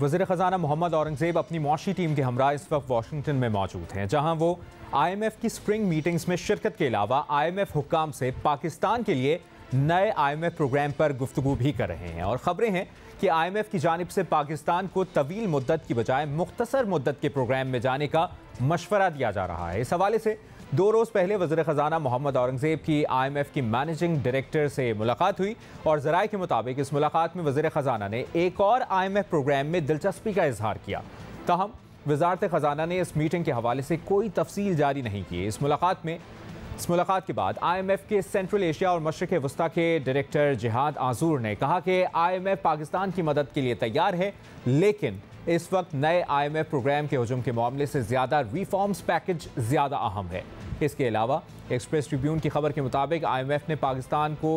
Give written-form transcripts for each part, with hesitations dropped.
वज़ीर ख़ज़ाना मोहम्मद औरंगज़ेब अपनी मौशी टीम के हमरा इस वक्त वाशिंगटन में मौजूद हैं, जहां वो IMF की स्प्रिंग मीटिंग्स में शिरकत के अलावा IMF हुक्काम से पाकिस्तान के लिए नए IMF प्रोग्राम पर गुफ्तगू भी कर रहे हैं। और ख़बरें हैं कि IMF की जानिब से पाकिस्तान को तवील मुद्दत की बजाय मुख्तसर मुद्दत के प्रोग्राम में जाने का मशवरा दिया जा रहा है। इस हवाले से 2 रोज़ पहले वज़ीर ख़ज़ाना मोहम्मद औरंगज़ेब की IMF की मैनेजिंग डायरेक्टर से मुलाकात हुई और ज़राए के मुताबिक इस मुलाकात में वज़ीर ख़ज़ाना ने एक और IMF प्रोग्राम में दिलचस्पी का इजहार किया। ताहम वज़ारत ख़ज़ाना ने इस मीटिंग के हवाले से कोई तफसील जारी नहीं की। इस मुलाकात के बाद IMF के सेंट्रल एशिया और मशरिक़ वस्ता के डायरेक्टर जिहाद आजूर ने कहा कि IMF पाकिस्तान की मदद के लिए तैयार है, लेकिन इस वक्त नए IMF प्रोग्राम के हुजूम के मामले से ज़्यादा रिफॉर्म्स पैकेज ज़्यादा अहम है। इसके अलावा एक्सप्रेस ट्रिब्यून की खबर के मुताबिक IMF ने पाकिस्तान को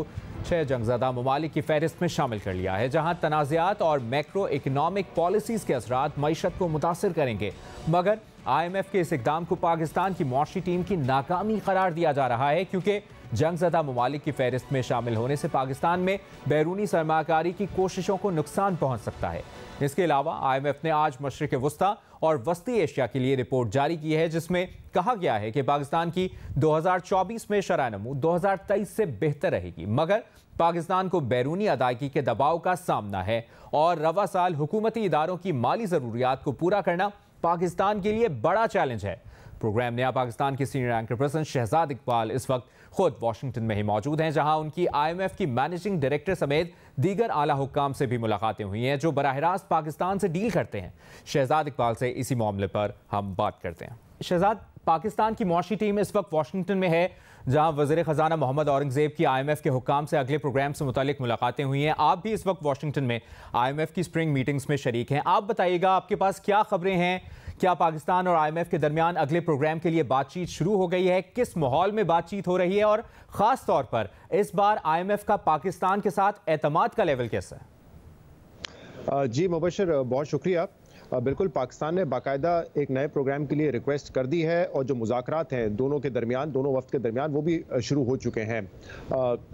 6 जंगज़दा ममालिक की फहरिस्त में शामिल कर लिया है, जहां तनाज़ात और मैक्रो इकनॉमिक पॉलिसीज़ के असरात मईशत को मुतासर करेंगे। मगर IMF के इस इक़दाम को पाकिस्तान की मौशी टीम की नाकामी करार दिया जा रहा है, क्योंकि जंगज़दा ममालिक की फहरिस्त में शामिल होने से पाकिस्तान में बैरूनी सरमाकारी की कोशिशों को नुकसान पहुँच सकता है। इसके अलावा IMF ने आज मशरिक़ वस्ता और वस्ती एशिया के लिए रिपोर्ट जारी की है, जिसमें कहा गया है कि पाकिस्तान की 2024 में शरह नमू 2023 से बेहतर रहेगी, मगर पाकिस्तान को बैरूनी अदायगी के दबाव का सामना है और रवा साल हुकूमती इदारों की माली ज़रूरियात को पूरा करना पाकिस्तान के लिए बड़ा चैलेंज है। प्रोग्राम नया पाकिस्तान के senior anchor person Shahzad Iqbal इस वक्त खुद वाशिंगटन में ही मौजूद हैं, जहां उनकी IMF की मैनेजिंग डायरेक्टर समेत दीगर आला हुक्काम से भी मुलाकातें हुई हैं, जो बराह रास्त पाकिस्तान से डील करते हैं। शहजाद इकबाल से इसी मामले पर हम बात करते हैं। शहजाद, पाकिस्तान की मौशी टीम इस वक्त वाशिंगटन में है, जहां वज़ीर ख़ज़ाना मोहम्मद औरंगज़ेब की IMF के हुक्काम से अगले प्रोग्राम से मुतालिक मुलाकातें हुई हैं। आप भी इस वक्त वाशिंगटन में IMF की स्प्रिंग मीटिंग्स में शरीक हैं। आप बताइएगा, आपके पास क्या खबरें हैं? क्या पाकिस्तान और IMF के दरमियान अगले प्रोग्राम के लिए बातचीत शुरू हो गई है? किस माहौल में बातचीत हो रही है और ख़ास तौर पर इस बार IMF का पाकिस्तान के साथ एतमाद का लेवल कैसा है? जी मुबशर, बहुत शुक्रिया। बिल्कुल, पाकिस्तान ने बाकायदा एक नए प्रोग्राम के लिए रिक्वेस्ट कर दी है और जो मुज़ाकरात हैं दोनों वफ्द के दरमियान वो भी शुरू हो चुके हैं।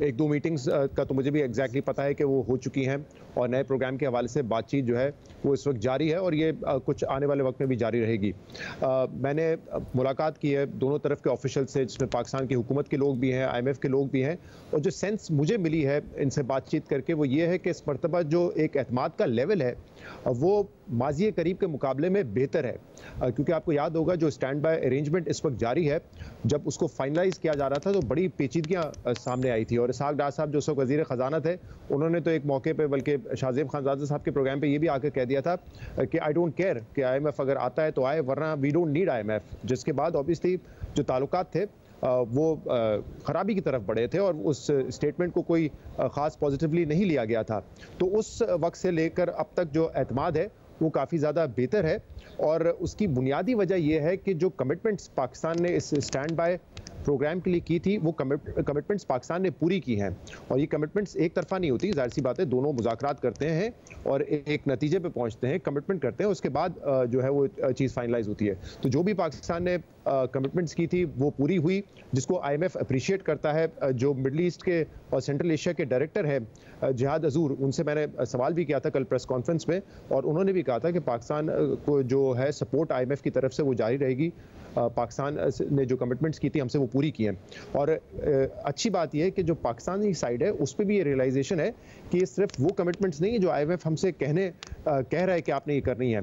1-2 मीटिंग्स का तो मुझे भी एग्जैक्टली पता है कि वो हो चुकी हैं और नए प्रोग्राम के हवाले से बातचीत जो है वो इस वक्त जारी है और ये कुछ आने वाले वक्त में भी जारी रहेगी। मैंने मुलाकात की है दोनों तरफ के ऑफिशियल से, जिसमें पाकिस्तान की हुकूमत के लोग भी हैं, IMF के लोग भी हैं, और जो सेंस मुझे मिली है इनसे बातचीत करके वो ये है कि इस मरतबा जो एक एतमाद का लेवल है वो माजी करीब के मुकाबले में बेहतर है, क्योंकि आपको याद होगा जो स्टैंड बाय अरेंजमेंट इस वक्त जारी है, जब उसको फाइनलाइज किया जा रहा था तो बड़ी पेचीदगियां सामने आई थी। और इसहाक डार साहब जो उस वक्त वज़ीर ख़ज़ाना थे, उन्होंने तो एक मौके पे, बल्कि शाहज़ेब खानज़ादा साहब के प्रोग्राम पे ये भी आकर कह दिया था कि आई डोंट केयर कि IMF अगर आता है तो आए, वरना वी डोंट नीड IMF। जिसके बाद ऑब्वियसली जो ताल्लुकात थे वो ख़राबी की तरफ बढ़े थे और उस स्टेटमेंट को कोई ख़ास पॉजिटिवली नहीं लिया गया था। तो उस वक्त से लेकर अब तक जो एतमाद है वो काफ़ी ज़्यादा बेहतर है और उसकी बुनियादी वजह यह है कि जो कमिटमेंट्स पाकिस्तान ने इस स्टैंड बाय प्रोग्राम के लिए की थी वो कमिटमेंट्स पाकिस्तान ने पूरी की हैं। और ये कमिटमेंट्स एक तरफा नहीं होती, जाहिर सी बात है, दोनों मुज़ाकरात करते हैं और एक नतीजे पे पहुंचते हैं, कमिटमेंट करते हैं, उसके बाद जो है वो चीज़ फाइनलाइज होती है। तो जो भी पाकिस्तान ने कमिटमेंट्स की थी वो पूरी हुई, जिसको IMF अप्रिशिएट करता है। जो मिडल ईस्ट के और सेंट्रल एशिया के डायरेक्टर हैं जिहाद आजूर, उनसे मैंने सवाल भी किया था कल प्रेस कॉन्फ्रेंस में, और उन्होंने भी कहा था कि पाकिस्तान को जो है सपोर्ट IMF की तरफ से वो जारी रहेगी। पाकिस्तान ने जो कमिटमेंट्स की थी हमसे वो पूरी की हैं। और अच्छी बात यह है कि जो पाकिस्तानी साइड है उस पर भी ये रियलाइजेशन है कि ये सिर्फ वो कमिटमेंट्स नहीं है जो IMF हमसे कह रहा है कि आपने ये करनी है।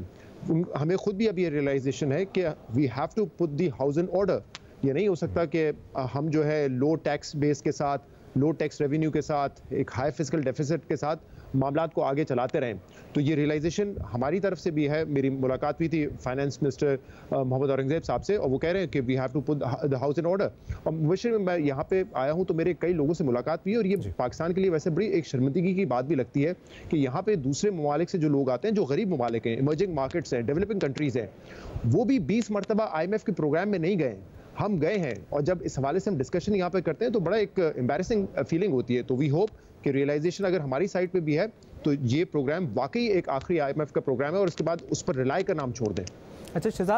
हमें खुद भी अब ये रियलाइजेशन है कि we have to put the house in order. ये नहीं हो सकता कि हम जो है लो टैक्स बेस के साथ, लो टैक्स रेवेन्यू के साथ, एक हाई फिस्कल डेफिसिट के साथ मामलात को आगे चलाते रहें। तो ये रियलाइजेशन हमारी तरफ से भी है। मेरी मुलाकात हुई थी फाइनेंस मिनिस्टर मोहम्मद औरंगज़ेब साहब से और वो कह रहे हैं कि we have to put the house in order. और विषय में मैं यहाँ पे आया हूँ तो मेरे कई लोगों से मुलाकात हुई और ये पाकिस्तान के लिए वैसे बड़ी एक शर्मिंदगी की बात भी लगती है कि यहाँ पे दूसरे ममालिक से जो लोग आते हैं, जो गरीब ममालिक हैं, इमर्जिंग मार्केट्स हैं, डेवलपिंग कंट्रीज़ हैं, वो भी 20 मरतबा IMF के प्रोग्राम में नहीं गए, हम गए हैं। और जब इस हवाले से हम डिस्कशन यहाँ पे करते हैं तो बड़ा एक एम्बैरेसिंग फीलिंग होती है। तो वी होप कि रियलाइजेशन अगर हमारी साइड पे भी है तो ये प्रोग्राम वाकई एक आखिरी IMF का प्रोग्राम है और उसके बाद उस पर रिलाई करना हम छोड़ दें। अच्छा शहजाद,